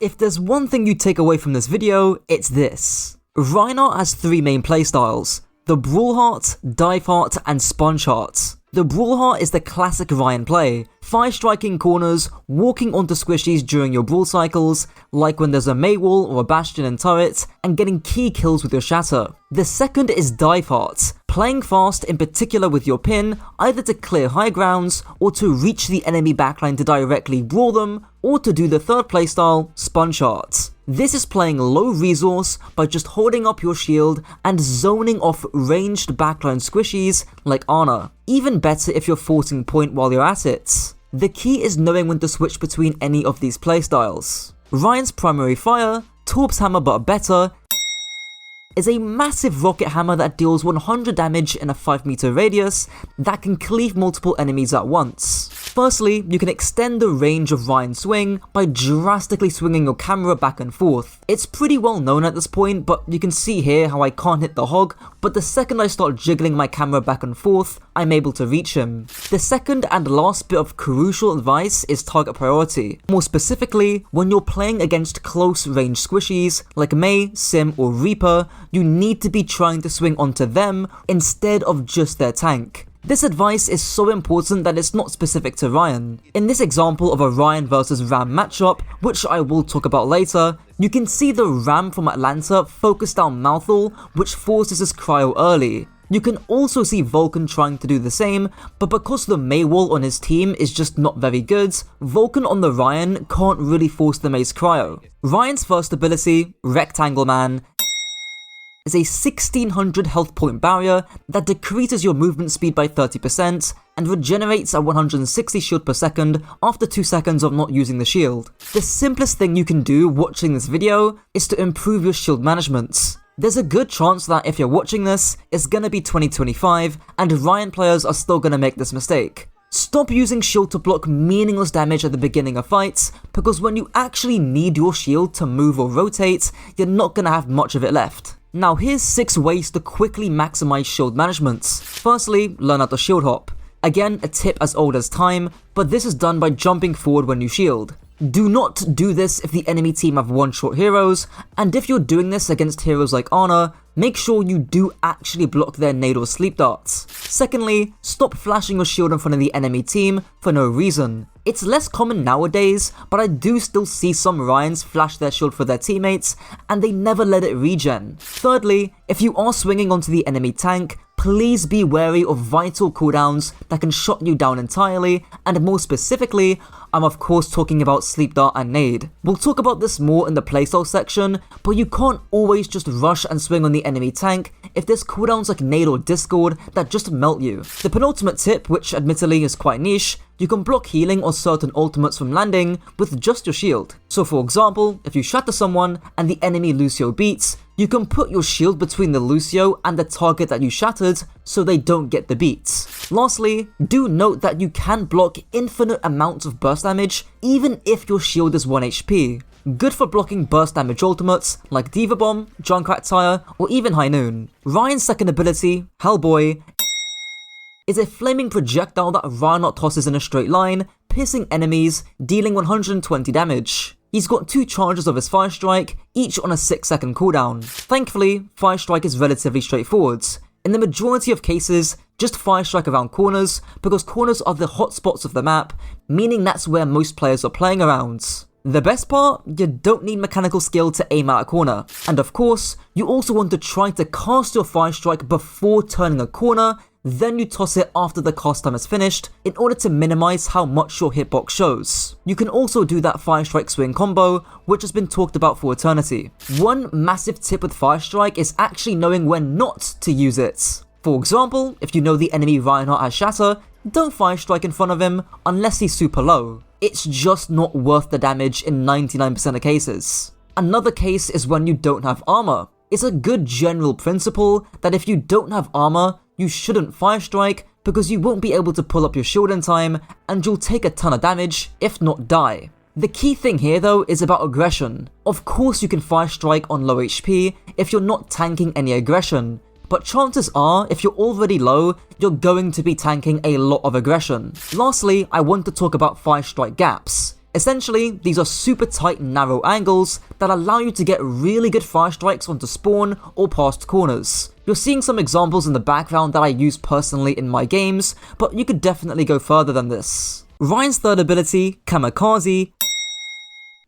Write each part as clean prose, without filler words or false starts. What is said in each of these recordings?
If there's one thing you take away from this video, it's this. Reinhardt has 3 main playstyles: the Brawlhardt, Divehardt, and Spongehardt. The Brawlhardt is the classic Rein play, Firestriking corners, walking onto squishies during your brawl cycles, like when there's a Mei wall or a Bastion and turret, and getting key kills with your Shatter. The second is Divehardt, playing fast in particular with your pin, either to clear high grounds, or to reach the enemy backline to directly brawl them, or to do the third playstyle, Spongehardt. This is playing low resource by just holding up your shield and zoning off ranged backline squishies like Ana. Even better if you're forcing point while you're at it. The key is knowing when to switch between any of these playstyles. Rein's primary fire, Torp's hammer but better, is a massive rocket hammer that deals 100 damage in a 5-meter radius that can cleave multiple enemies at once. Firstly, you can extend the range of Rein's swing by drastically swinging your camera back and forth. It's pretty well known at this point, but you can see here how I can't hit the hog, but the second I start jiggling my camera back and forth, I'm able to reach him. The second and last bit of crucial advice is target priority. More specifically, when you're playing against close range squishies like Mei, Sim, or Reaper, you need to be trying to swing onto them instead of just their tank. This advice is so important that it's not specific to Rein. In this example of a Rein vs Ram matchup, which I will talk about later, you can see the Ram from Atlanta focus down Mouthful, which forces his cryo early. You can also see Vulcan trying to do the same, but because the Mei wall on his team is just not very good, Vulcan on the Rein can't really force the Mei's cryo. Rein's first ability, Rectangle Man, is a 1600 health point barrier that decreases your movement speed by 30% and regenerates at 160 shield per second after 2 seconds of not using the shield. The simplest thing you can do watching this video is to improve your shield management. There's a good chance that if you're watching this, it's gonna be 2025 and Rein players are still gonna make this mistake. Stop using shield to block meaningless damage at the beginning of fights, because when you actually need your shield to move or rotate, you're not gonna have much of it left. Now here's 6 ways to quickly maximize shield management. Firstly, learn how to shield hop. Again, a tip as old as time, but this is done by jumping forward when you shield. Do not do this if the enemy team have one-shot heroes, and if you're doing this against heroes like Ana, make sure you do actually block their nade or sleep darts. Secondly, stop flashing your shield in front of the enemy team for no reason. It's less common nowadays, but I do still see some Reins flash their shield for their teammates, and they never let it regen. Thirdly, if you are swinging onto the enemy tank, please be wary of vital cooldowns that can shut you down entirely, and more specifically, I'm of course talking about Sleep Dart and Nade. We'll talk about this more in the playstyle section, but you can't always just rush and swing on the enemy tank if there's cooldowns like Nade or Discord that just melt you. The penultimate tip, which admittedly is quite niche, you can block healing or certain ultimates from landing with just your shield. So for example, if you shatter someone and the enemy Lucio beats, you can put your shield between the Lucio and the target that you shattered so they don't get the beats. Lastly, do note that you can block infinite amounts of burst damage even if your shield is 1 HP. Good for blocking burst damage ultimates like Diva Bomb, Junkrat Tire, or even High Noon. Rein's second ability, Hellboy, is a flaming projectile that Reinhardt tosses in a straight line, piercing enemies, dealing 120 damage. He's got 2 charges of his Firestrike, each on a 6-second cooldown. Thankfully, Firestrike is relatively straightforward. In the majority of cases, just Firestrike around corners, because corners are the hotspots of the map, meaning that's where most players are playing around. The best part, you don't need mechanical skill to aim at a corner. And of course, you also want to try to cast your Firestrike before turning a corner, then you toss it after the cast time is finished in order to minimize how much your hitbox shows. You can also do that Firestrike swing combo, which has been talked about for eternity. One massive tip with Firestrike is actually knowing when not to use it. For example, if you know the enemy Reinhardt has Shatter, don't Firestrike in front of him unless he's super low. It's just not worth the damage in 99% of cases. Another case is when you don't have armor. It's a good general principle that if you don't have armor, you shouldn't Firestrike because you won't be able to pull up your shield in time and you'll take a ton of damage, if not die. The key thing here though is about aggression. Of course you can Firestrike on low HP if you're not tanking any aggression, but chances are if you're already low, you're going to be tanking a lot of aggression. Lastly, I want to talk about Firestrike Gaps. Essentially, these are super tight narrow angles that allow you to get really good fire strikes onto spawn or past corners. You're seeing some examples in the background that I use personally in my games, but you could definitely go further than this. Rein's third ability, Kamikaze,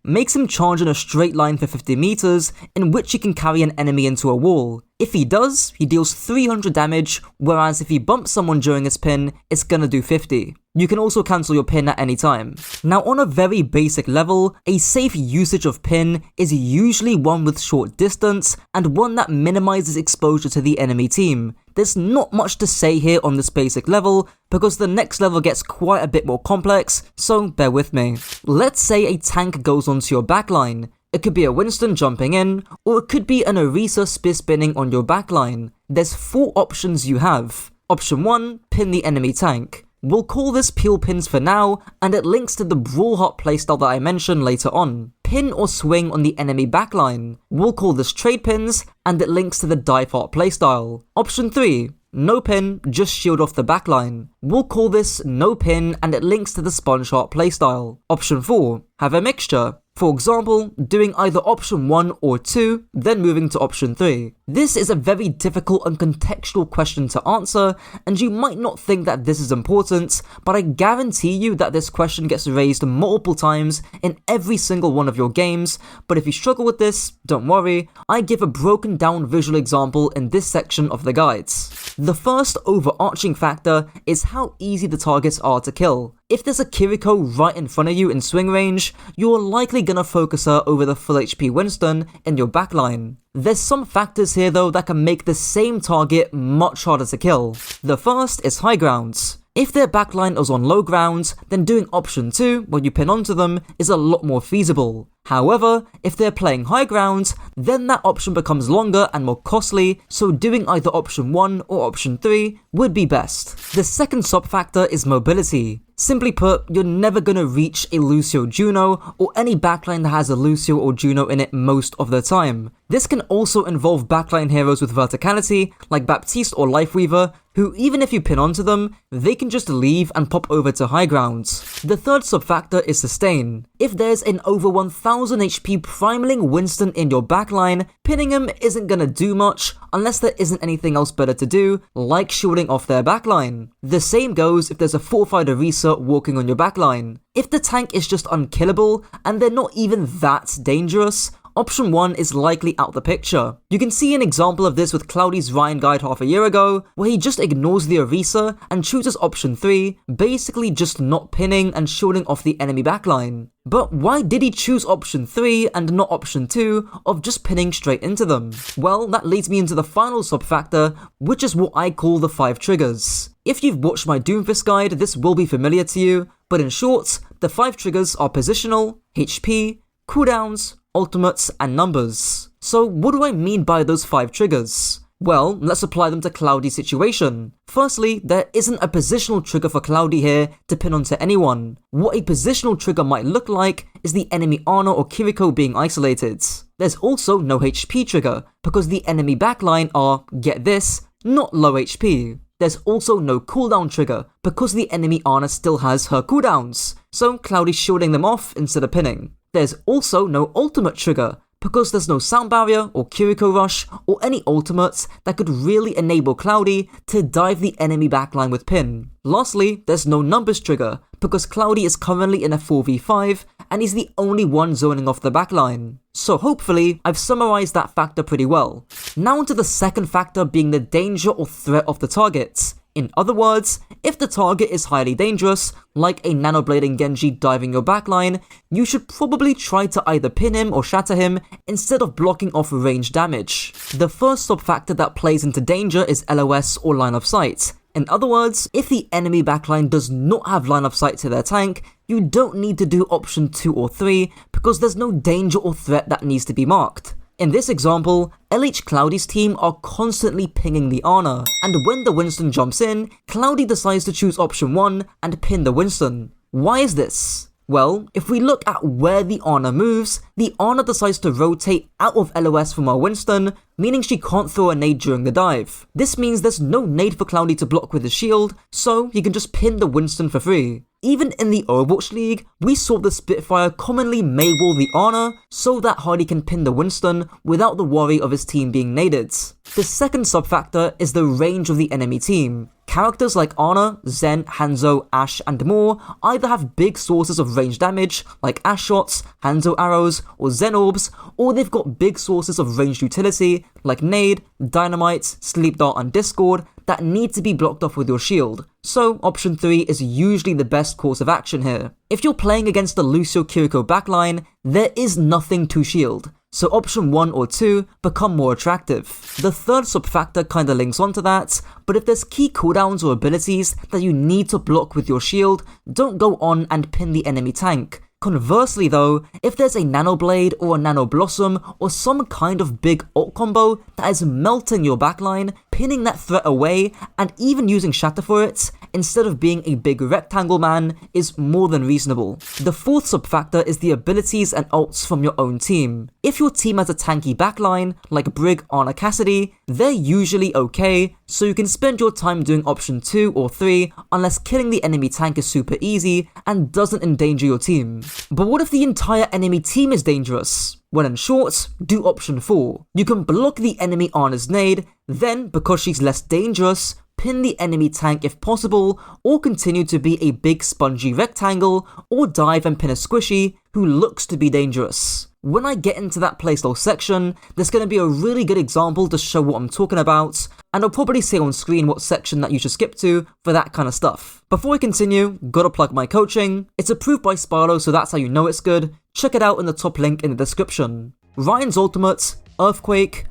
makes him charge in a straight line for 50 meters, in which he can carry an enemy into a wall. If he does, he deals 300 damage, whereas if he bumps someone during his pin, it's gonna do 50. You can also cancel your pin at any time. Now, on a very basic level, a safe usage of pin is usually one with short distance and one that minimizes exposure to the enemy team. There's not much to say here on this basic level because the next level gets quite a bit more complex, so bear with me. Let's say a tank goes onto your backline. It could be a Winston jumping in, or it could be an Orisa spear spinning on your backline. There's 4 options you have. Option 1, pin the enemy tank. We'll call this peel pins for now, and it links to the Brawlhardt Playstyle that I mentioned later on. Pin or swing on the enemy backline. We'll call this trade pins, and it links to the Divehardt Playstyle. Option 3, no pin, just shield off the backline. We'll call this no pin, and it links to the Spongehardt Playstyle. Option 4, have a mixture. For example, doing either option 1 or 2, then moving to option 3. This is a very difficult and contextual question to answer, and you might not think that this is important, but I guarantee you that this question gets raised multiple times in every single one of your games, but if you struggle with this, don't worry, I give a broken down visual example in this section of the guides. The first overarching factor is how easy the targets are to kill. If there's a Kiriko right in front of you in swing range, you're likely gonna focus her over the full HP Winston in your backline. There's some factors here though that can make the same target much harder to kill. The first is high grounds. If their backline is on low ground, then doing option 2 when you pin onto them is a lot more feasible. However, if they're playing high ground, then that option becomes longer and more costly, so doing either option 1 or option 3 would be best. The second sub-factor is mobility. Simply put, you're never gonna reach a Lucio Juno or any backline that has a Lucio or Juno in it most of the time. This can also involve backline heroes with verticality, like Baptiste or Lifeweaver, who even if you pin onto them, they can just leave and pop over to high grounds. The third sub-factor is sustain. If there's an over 1000 HP primaling Winston in your backline, pinning him isn't gonna do much unless there isn't anything else better to do, like shielding off their backline. The same goes if there's a fortified Orisa walking on your backline. If the tank is just unkillable and they're not even that dangerous, option 1 is likely out the picture. You can see an example of this with Lhcloudy's Rein guide half a year ago, where he just ignores the Orisa and chooses option 3, basically just not pinning and shielding off the enemy backline. But why did he choose option 3 and not option 2 of just pinning straight into them? Well, that leads me into the final sub-factor, which is what I call the 5 triggers. If you've watched my Doomfist guide, this will be familiar to you, but in short, the 5 triggers are positional, HP, cooldowns, ultimates, and numbers. So what do I mean by those 5 triggers? Well, let's apply them to Lhcloudy's situation. Firstly, there isn't a positional trigger for Lhcloudy here to pin onto anyone. What a positional trigger might look like is the enemy Ana or Kiriko being isolated. There's also no HP trigger, because the enemy backline are, get this, not low HP. There's also no cooldown trigger, because the enemy Ana still has her cooldowns, so Lhcloudy's shielding them off instead of pinning. There's also no ultimate trigger, because there's no sound barrier or Kiriko rush or any ultimates that could really enable Lhcloudy to dive the enemy backline with pin. Lastly, there's no numbers trigger, because Lhcloudy is currently in a 4v5 and he's the only one zoning off the backline. So hopefully, I've summarized that factor pretty well. Now onto the second factor being the danger or threat of the target. In other words, if the target is highly dangerous, like a nanoblading Genji diving your backline, you should probably try to either pin him or shatter him instead of blocking off range damage. The first sub-factor that plays into danger is LOS or line of sight. In other words, if the enemy backline does not have line of sight to their tank, you don't need to do option 2 or 3 because there's no danger or threat that needs to be marked. In this example, Lhcloudy's team are constantly pinging the Ana, and when the Winston jumps in, Lhcloudy decides to choose option 1 and pin the Winston. Why is this? Well, if we look at where the Ana moves, the Ana decides to rotate out of LOS from our Winston, meaning she can't throw a nade during the dive. This means there's no nade for Lhcloudy to block with his shield, so he can just pin the Winston for free. Even in the Overwatch League, we saw the Spitfire commonly maywall the Ana so that Hardy can pin the Winston without the worry of his team being naded. The second sub-factor is the range of the enemy team. Characters like Ana, Zen, Hanzo, Ashe, and more either have big sources of range damage, like Ashe shots, Hanzo arrows, or Zen orbs, or they've got big sources of ranged utility, like Nade, Dynamite, Sleep Dart, and Discord, that need to be blocked off with your shield. So option 3 is usually the best course of action here. If you're playing against the Lucio Kiriko backline, there is nothing to shield, so option 1 or 2 become more attractive. The third sub-factor kinda links onto that, but if there's key cooldowns or abilities that you need to block with your shield, don't go on and pin the enemy tank. Conversely though, if there's a Nano Blade or a Nano Blossom or some kind of big ult combo that is melting your backline, pinning that threat away and even using Shatter for it, instead of being a big rectangle man, is more than reasonable. The fourth sub-factor is the abilities and ults from your own team. If your team has a tanky backline, like Brig, Ana, Cassidy, they're usually okay, so you can spend your time doing option 2 or 3 unless killing the enemy tank is super easy and doesn't endanger your team. But what if the entire enemy team is dangerous? Well, in short, do option 4. You can block the enemy Ana's nade, then, because she's less dangerous, pin the enemy tank if possible, or continue to be a big spongy rectangle, or dive and pin a squishy who looks to be dangerous. When I get into that playstyle section, there's going to be a really good example to show what I'm talking about, and I'll probably say on screen what section that you should skip to for that kind of stuff. Before we continue, gotta plug my coaching. It's approved by Spyro, so that's how you know it's good. Check it out in the top link in the description. Rein's ultimate, Earthquake,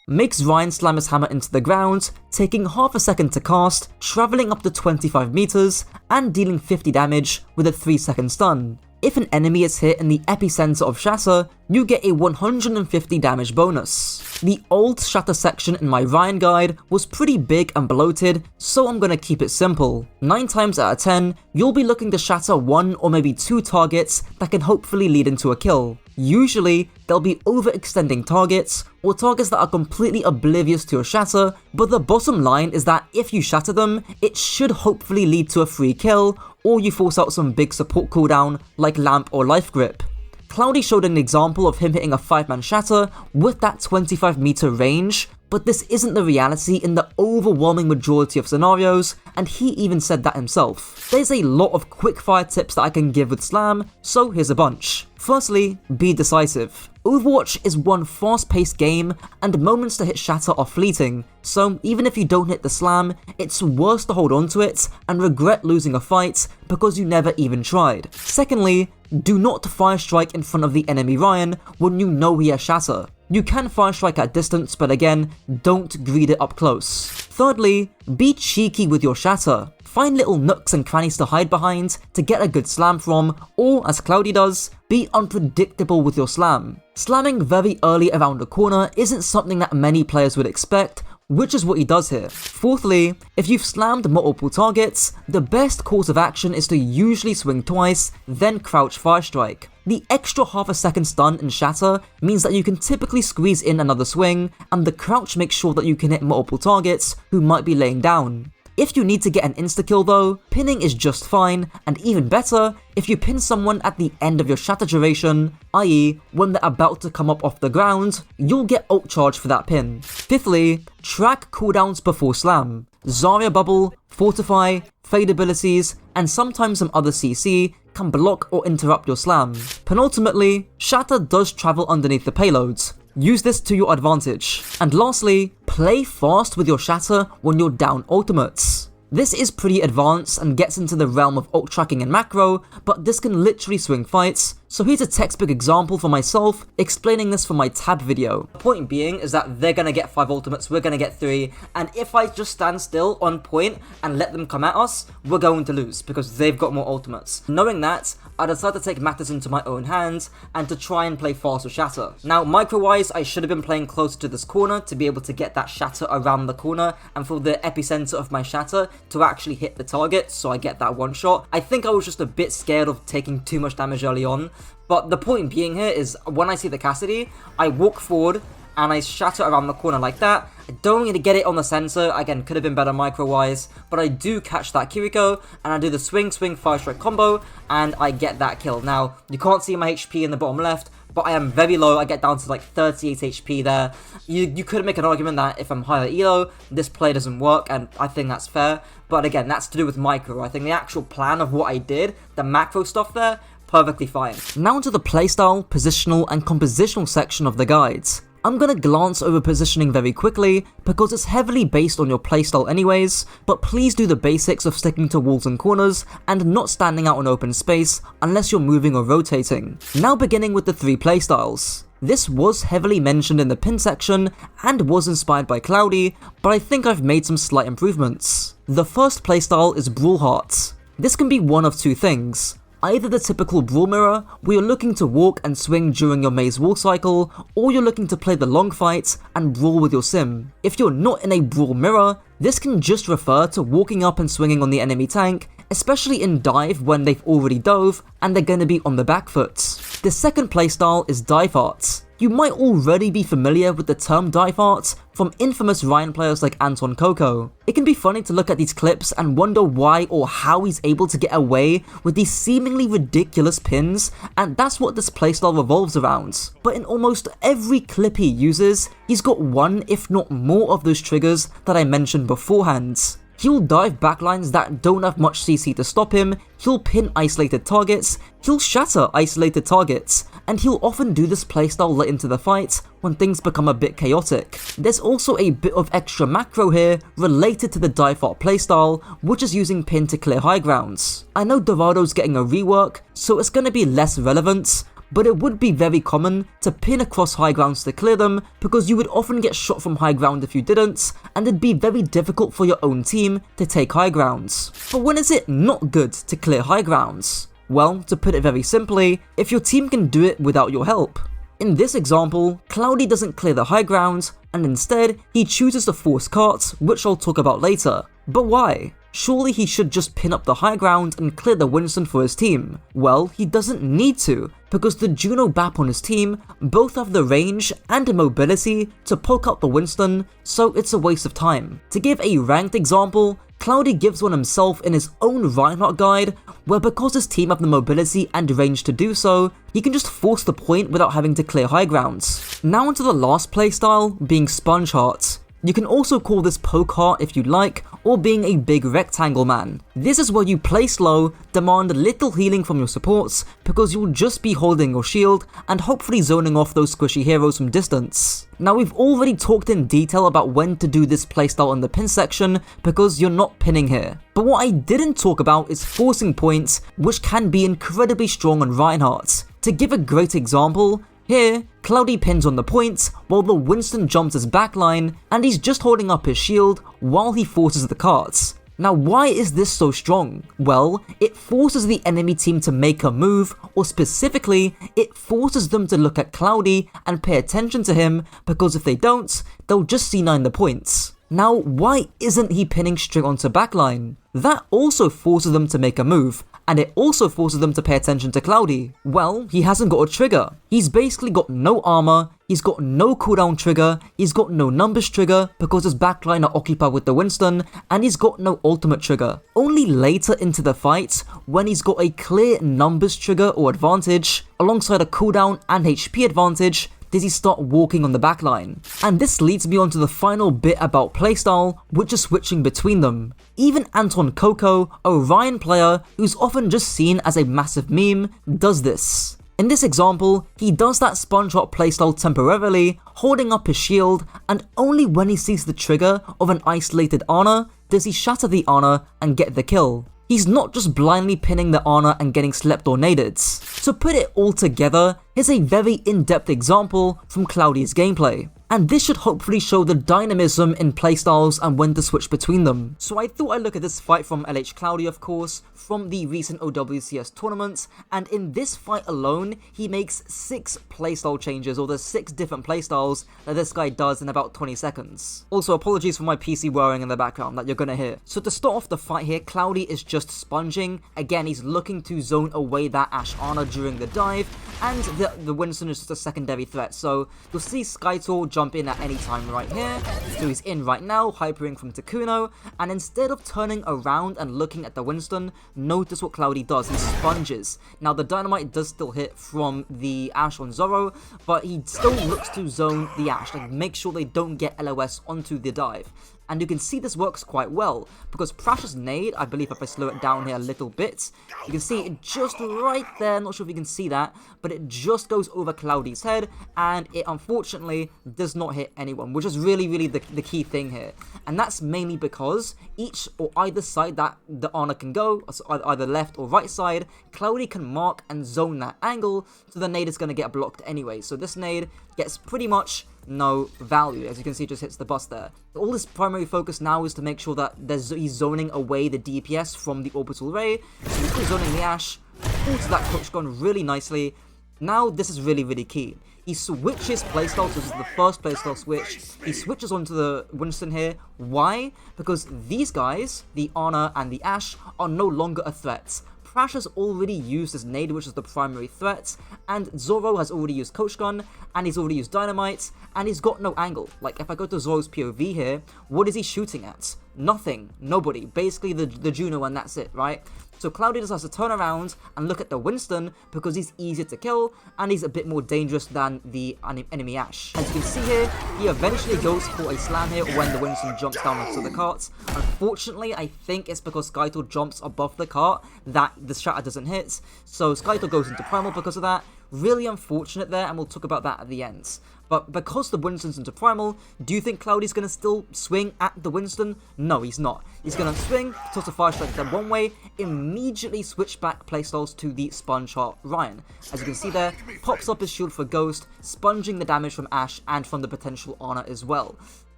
makes Rein slam his hammer into the ground, taking half a second to cast, travelling up to 25 meters, and dealing 50 damage with a 3-second stun. If an enemy is hit in the epicenter of Shatter, you get a 150 damage bonus. The old Shatter section in my Rein guide was pretty big and bloated, so I'm gonna keep it simple. 9 times out of 10, you'll be looking to shatter 1 or maybe 2 targets that can hopefully lead into a kill. Usually, they'll be overextending targets, or targets that are completely oblivious to your shatter, but the bottom line is that if you shatter them, it should hopefully lead to a free kill, or you force out some big support cooldown like Lamp or Life Grip. Lhcloudy showed an example of him hitting a 5-man shatter with that 25 meter range, but this isn't the reality in the overwhelming majority of scenarios, and he even said that himself. There's a lot of quickfire tips that I can give with Slam, so here's a bunch. Firstly, be decisive. Overwatch is one fast-paced game, and moments to hit Shatter are fleeting, so even if you don't hit the Slam, it's worse to hold on to it and regret losing a fight because you never even tried. Secondly, do not Firestrike in front of the enemy Rein when you know he has Shatter. You can Firestrike at distance, but again, don't greed it up close. Thirdly, be cheeky with your Shatter. Find little nooks and crannies to hide behind to get a good slam from, or as Lhcloudy does, be unpredictable with your slam. Slamming very early around a corner isn't something that many players would expect, which is what he does here. Fourthly, if you've slammed multiple targets, the best course of action is to usually swing twice, then crouch Firestrike. The extra half a second stun in Shatter means that you can typically squeeze in another swing, and the crouch makes sure that you can hit multiple targets who might be laying down. If you need to get an insta-kill though, pinning is just fine, and even better, if you pin someone at the end of your Shatter duration, i.e. when they're about to come up off the ground, you'll get ult charge for that pin. Fifthly, track cooldowns before slam. Zarya Bubble, Fortify, Fade abilities, and sometimes some other CC can block or interrupt your slam. Penultimately, Shatter does travel underneath the payloads. Use this to your advantage. And lastly, play fast with your Shatter when you're down ultimates. This is pretty advanced and gets into the realm of ult tracking and macro, but this can literally swing fights, So here's a textbook example for myself, explaining this for my tab video. The point being is that they're gonna get 5 ultimates, we're gonna get 3, and if I just stand still on point and let them come at us, we're going to lose, because they've got more ultimates. Knowing that, I decided to take matters into my own hands, and to try and play fast with Shatter. Now, micro-wise, I should have been playing closer to this corner to be able to get that Shatter around the corner, and for the epicenter of my Shatter to actually hit the target, so I get that one shot. I think I was just a bit scared of taking too much damage early on, but the point being here is, when I see the Cassidy, I walk forward, and I shatter around the corner like that. I don't really get it on the sensor, again, could have been better micro-wise, but I do catch that Kiriko, and I do the swing Firestrike combo, and I get that kill. Now, you can't see my HP in the bottom left, but I am very low, I get down to like 38 HP there. You could make an argument that if I'm higher elo, this play doesn't work, and I think that's fair, but again, that's to do with micro. I think the actual plan of what I did, the macro stuff there, perfectly fine. Now into the playstyle, positional, and compositional section of the guides. I'm gonna glance over positioning very quickly, because it's heavily based on your playstyle anyways, but please do the basics of sticking to walls and corners, and not standing out in open space, unless you're moving or rotating. Now beginning with the 3 playstyles. This was heavily mentioned in the pin section, and was inspired by Lhcloudy, but I think I've made some slight improvements. The first playstyle is Brawlhardt. This can be one of 2 things. Either the typical brawl mirror, where you're looking to walk and swing during your maze wall cycle, or you're looking to play the long fight and brawl with your sim. If you're not in a brawl mirror, this can just refer to walking up and swinging on the enemy tank, especially in dive when they've already dove and they're gonna be on the back foot. The second playstyle is Divehardt. You might already be familiar with the term Divehardt from infamous Rein players like Anton Coco. It can be funny to look at these clips and wonder why or how he's able to get away with these seemingly ridiculous pins, and that's what this playstyle revolves around. But in almost every clip he uses, he's got one if not more of those triggers that I mentioned beforehand. He'll dive backlines that don't have much CC to stop him, he'll pin isolated targets, he'll shatter isolated targets, and he'll often do this playstyle late into the fight when things become a bit chaotic. There's also a bit of extra macro here related to the Divehardt playstyle, which is using pin to clear high grounds. I know Dorado's getting a rework, so it's gonna be less relevant, but it would be very common to pin across high grounds to clear them, because you would often get shot from high ground if you didn't, and it'd be very difficult for your own team to take high grounds. But when is it not good to clear high grounds? Well, to put it very simply, if your team can do it without your help. In this example, Lhcloudy doesn't clear the high ground, and instead, he chooses to force carts, which I'll talk about later. But why? Surely he should just pin up the high ground and clear the Winston for his team. Well, he doesn't need to, because the Juno Bap on his team both have the range and the mobility to poke out the Winston, so it's a waste of time. To give a ranked example, Lhcloudy gives one himself in his own Reinhardt guide, where because his team have the mobility and range to do so, he can just force the point without having to clear high grounds. Now onto the last playstyle, being Spongehardt. You can also call this Pokeheart if you like, or being a big rectangle man. This is where you play slow, demand little healing from your supports, because you'll just be holding your shield and hopefully zoning off those squishy heroes from distance. Now we've already talked in detail about when to do this playstyle in the pin section, because you're not pinning here. But what I didn't talk about is forcing points, which can be incredibly strong on Reinhardt. To give a great example, here, Lhcloudy pins on the point, while the Winston jumps his backline, and he's just holding up his shield while he forces the carts. Now why is this so strong? Well, it forces the enemy team to make a move, or specifically, it forces them to look at Lhcloudy and pay attention to him, because if they don't, they'll just C9 the points. Now why isn't he pinning straight onto backline? That also forces them to make a move, and it also forces them to pay attention to Lhcloudy. Well, he hasn't got a trigger. He's basically got no armor, he's got no cooldown trigger, he's got no numbers trigger because his backline are occupied with the Winston, and he's got no ultimate trigger. Only later into the fight, when he's got a clear numbers trigger or advantage, alongside a cooldown and HP advantage, does he start walking on the backline. And this leads me on to the final bit about playstyle, which is switching between them. Even Anton Coco, a Rein player who's often just seen as a massive meme, does this. In this example, he does that Spongehardt playstyle temporarily, holding up his shield, and only when he sees the trigger of an isolated Ana does he shatter the Ana and get the kill. He's not just blindly pinning the Ana and getting slept or naded. To put it all together, here's a very in-depth example from Lhcloudy's gameplay. And this should hopefully show the dynamism in playstyles and when to switch between them. So I thought I'd look at this fight from Lhcloudy, of course, from the recent OWCS tournaments, and in this fight alone, he makes 6 playstyle changes, or there's 6 different playstyles that this guy does in about 20 seconds. Also, apologies for my PC whirring in the background that you're gonna hear. So to start off the fight here, Lhcloudy is just sponging. Again, he's looking to zone away that Ashe Ana during the dive, and the Winston is just a secondary threat. So you'll see Skytor jump in at any time right here. So he's in right now, hypering from Takuno, and instead of turning around and looking at the Winston, notice what Lhcloudy does. He sponges. Now the dynamite does still hit from the Ashe on Zoro, but he still looks to zone the Ashe, like make sure they don't get LOS onto the dive. And you can see this works quite well, because Prash's nade, I believe if I slow it down here a little bit, you can see it just right there, not sure if you can see that, but it just goes over Lhcloudy's head, and it unfortunately does not hit anyone, which is really the key thing here. And that's mainly because each or either side that the Ana can go, so either left or right side, Lhcloudy can mark and zone that angle, so the nade is going to get blocked anyway. So this nade gets pretty much no value. As you can see, it just hits the bus there. All his primary focus now is to make sure that he's zoning away the DPS from the orbital ray. So he's still zoning the Ashe, pulls that coach gun really nicely. Now this is really key. He switches playstyles, so this is the first playstyle switch. He switches onto the Winston here. Why? Because these guys, the Ana and the Ashe, are no longer a threat. Prash has already used his nade, which is the primary threat, and Zoro has already used Coach Gun, and he's already used Dynamite, and he's got no angle. Like, if I go to Zoro's POV here, what is he shooting at? Nothing. Nobody. Basically the Juno, and that's it, right? So Lhcloudy decides to turn around and look at the Winston because he's easier to kill and he's a bit more dangerous than the enemy Ashe. As you can see here, he eventually goes for a slam here when the Winston jumps down onto the cart. Unfortunately, I think it's because Skytor jumps above the cart that the shatter doesn't hit. So Skytor goes into primal because of that. Really unfortunate there, and we'll talk about that at the end. But because the Winston's into primal, do you think Lhcloudy's going to still swing at the Winston? No, he's not. He's going to swing, toss a Firestrike then one way, immediately switch back playstyles to the Spongehardt Rein. As you can see there, pops up his shield for Ghost, sponging the damage from Ashe and from the potential Ana as well.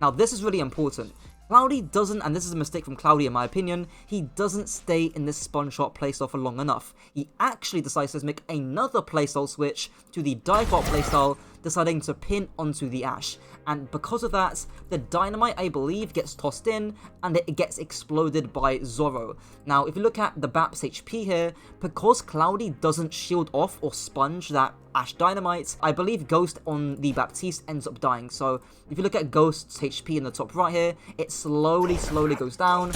Now this is really important. Lhcloudy doesn't, and this is a mistake from Lhcloudy in my opinion, he doesn't stay in this Spongehardt playstyle for long enough. He actually decides to make another playstyle switch to the Divehardt playstyle, deciding to pin onto the Ashe. And because of that, the dynamite, I believe, gets tossed in and it gets exploded by Zoro. Now, if you look at the Bap's HP here, because Lhcloudy doesn't shield off or sponge that Ashe dynamite, I believe Ghost on the Baptiste ends up dying. So if you look at Ghost's HP in the top right here, it slowly goes down.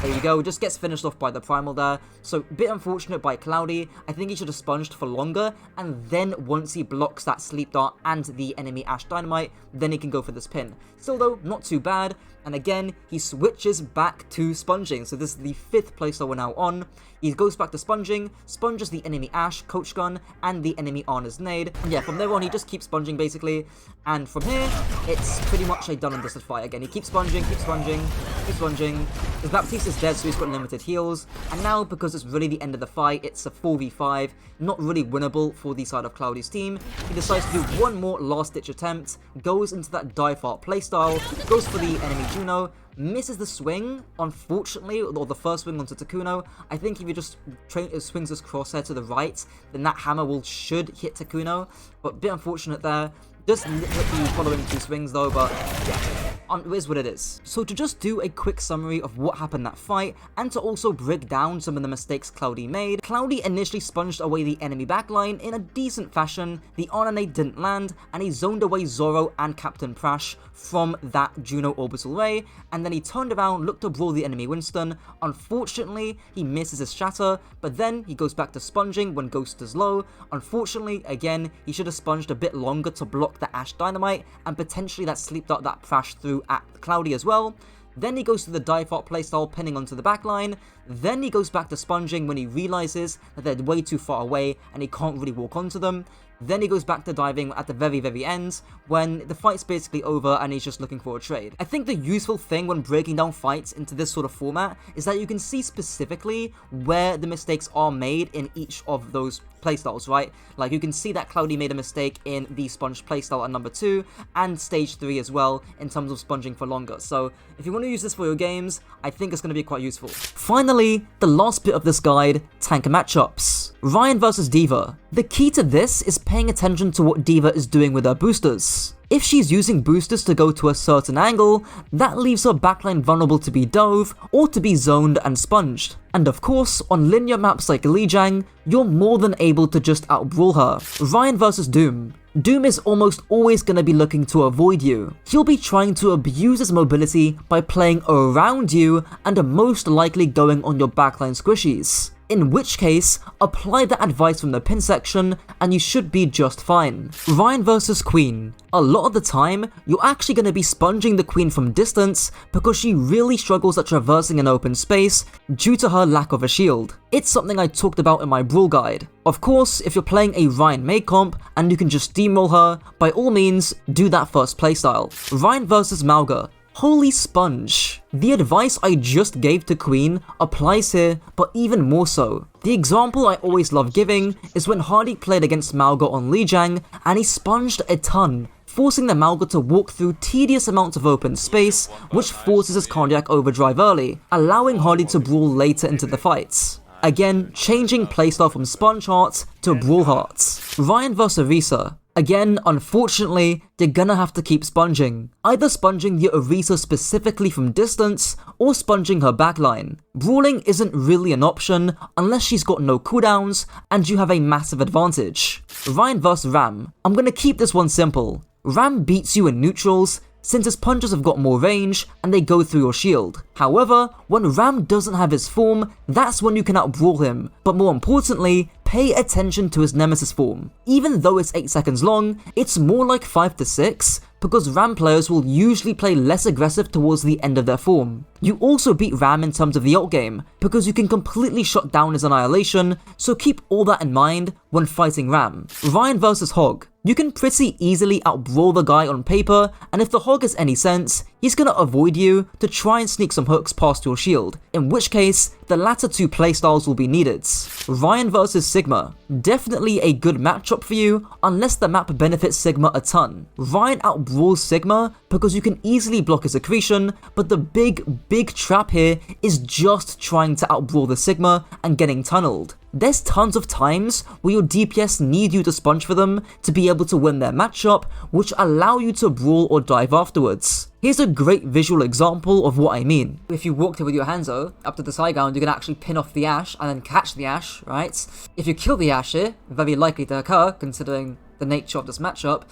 There you go, just gets finished off by the primal there. So a bit unfortunate by Lhcloudy. I think he should have sponged for longer, and then once he blocks that sleep dart and the enemy Ashe dynamite, then he can go for this pin. Still though, not too bad. And again, he switches back to sponging. So this is the 5th playstyle we're now on. He goes back to sponging, sponges the enemy Ashe, Coach Gun, and the enemy Ana's nade. And yeah, from there on, he just keeps sponging basically. And from here, it's pretty much a done and dusted fight. Again, he keeps sponging, keeps sponging, keeps sponging. His Baptiste is dead, so he's got limited heals. And now, because it's really the end of the fight, it's a 4v5, not really winnable for the side of Lhcloudy's team. He decides to do one more last-ditch attempt, goes into that Divehardt playstyle, goes for the enemy Juno, misses the swing, unfortunately, or the first swing onto Takuno. I think if he just swings his crosshair to the right, then that hammer should hit Takuno, but a bit unfortunate there. Just hit the following 2 swings though, but yeah, it is what it is. So to just do a quick summary of what happened that fight, and to also break down some of the mistakes Lhcloudy made, Lhcloudy initially sponged away the enemy backline in a decent fashion, the Ana nade didn't land, and he zoned away Zoro and Captain Prash from that Juno orbital ray, and then he turned around, looked to brawl the enemy Winston. Unfortunately, he misses his shatter, but then he goes back to sponging when Ghost is low. Unfortunately, again, he should have sponged a bit longer to block the Ashe dynamite, and potentially that sleep dart that Prash threw at Lhcloudy as well. Then he goes to the Divehardt playstyle, pinning onto the backline. Then he goes back to sponging when he realizes that they're way too far away and he can't really walk onto them. then he goes back to diving at the very end, when the fight's basically over and he's just looking for a trade. I think the useful thing when breaking down fights into this sort of format is that you can see specifically where the mistakes are made in each of those playstyles, right? Like, you can see that Lhcloudy made a mistake in the Sponge playstyle at number 2, and stage 3 as well, in terms of sponging for longer. So, if you want to use this for your games, I think it's going to be quite useful. Finally, the last bit of this guide, tank matchups. Rein Vs DVa. The key to this is paying attention to what DVa is doing with her boosters. If she's using boosters to go to a certain angle, that leaves her backline vulnerable to be dove or to be zoned and sponged. And of course, on linear maps like Lijiang, you're more than able to just outbrawl her. Rein vs Doom. Doom is almost always going to be looking to avoid you. He'll be trying to abuse his mobility by playing around you and most likely going on your backline squishies. In which case, apply the advice from the pin section and you should be just fine. Rein vs Queen. A lot of the time, you're actually going to be sponging the Queen from distance because she really struggles at traversing an open space due to her lack of a shield. It's something I talked about in my Brawl guide. Of course, if you're playing a Rein main comp and you can just steamroll her, by all means, do that first playstyle. Rein vs Mauga. Holy sponge. The advice I just gave to Queen applies here, but even more so. The example I always love giving is when Hardy played against Mauga on Lijiang and he sponged a ton, forcing the Mauga to walk through tedious amounts of open space, which forces his cardiac overdrive early, allowing Hardy to brawl later into the fights. Again, changing playstyle from Spongehardt to Brawlhardt. Rein vs Orisa. Again, unfortunately, you're gonna have to keep sponging. Either sponging the Orisa specifically from distance, or sponging her backline. Brawling isn't really an option unless she's got no cooldowns and you have a massive advantage. Rein vs Ram. I'm gonna keep this one simple. Ram beats you in neutrals, since his punches have got more range and they go through your shield. However, when Ram doesn't have his form, that's when you can outbrawl him, but more importantly, pay attention to his nemesis form. Even though it's 8 seconds long, it's more like 5 to 6, because Ram players will usually play less aggressive towards the end of their form. You also beat Ram in terms of the ult game, because you can completely shut down his annihilation, so keep all that in mind when fighting Ram. Rein vs Hog. You can pretty easily outbrawl the guy on paper, and if the Hog has any sense, he's gonna avoid you to try and sneak some hooks past your shield, in which case, the latter two playstyles will be needed. Rein vs Sigma. Definitely a good matchup for you, unless the map benefits Sigma a ton. Rein outbrawls Sigma because you can easily block his accretion, but the big trap here is just trying to outbrawl the Sigma and getting tunneled. There's tons of times where your DPS need you to sponge for them to be able to win their matchup, which allow you to brawl or dive afterwards. Here's a great visual example of what I mean. If you walked with your hands up to this high ground, you can actually pin off the Ashe and then catch the Ashe, right? If you kill the Ashe here, very likely to occur considering the nature of this matchup,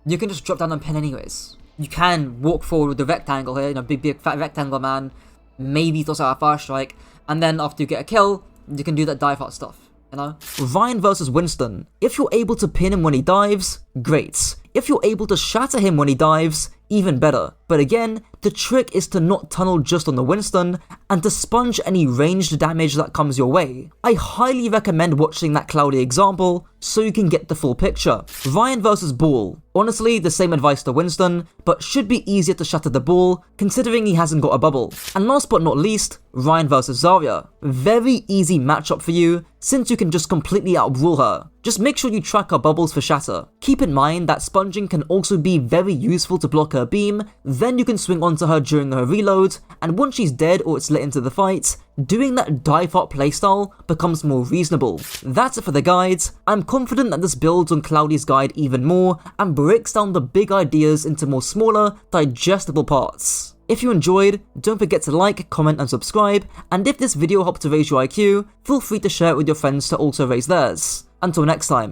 you can just drop down and pin anyways. You can walk forward with the rectangle here, big fat rectangle man, maybe toss out a Firestrike, and then after you get a kill, you can do that Divehardt stuff, you know? Rein vs Winston. If you're able to pin him when he dives, great. If you're able to shatter him when he dives, even better. But again, the trick is to not tunnel just on the Winston, and to sponge any ranged damage that comes your way. I highly recommend watching that Lhcloudy example, so you can get the full picture. Rein vs Ball. Honestly, the same advice to Winston, but should be easier to shatter the ball, considering he hasn't got a bubble. And last but not least, Rein vs Zarya. Very easy matchup for you, since you can just completely outbrawl her. Just make sure you track her bubbles for shatter. Keep in mind that sponging can also be very useful to block her beam, then you can swing onto her during her reload, and once she's dead or it's lit into the fight, doing that Divehardt Playstyle becomes more reasonable. That's it for the guides. I'm confident that this builds on Lhcloudy's guide even more, and breaks down the big ideas into more smaller, digestible parts. If you enjoyed, don't forget to like, comment and subscribe, and if this video helped to raise your IQ, feel free to share it with your friends to also raise theirs. Until next time.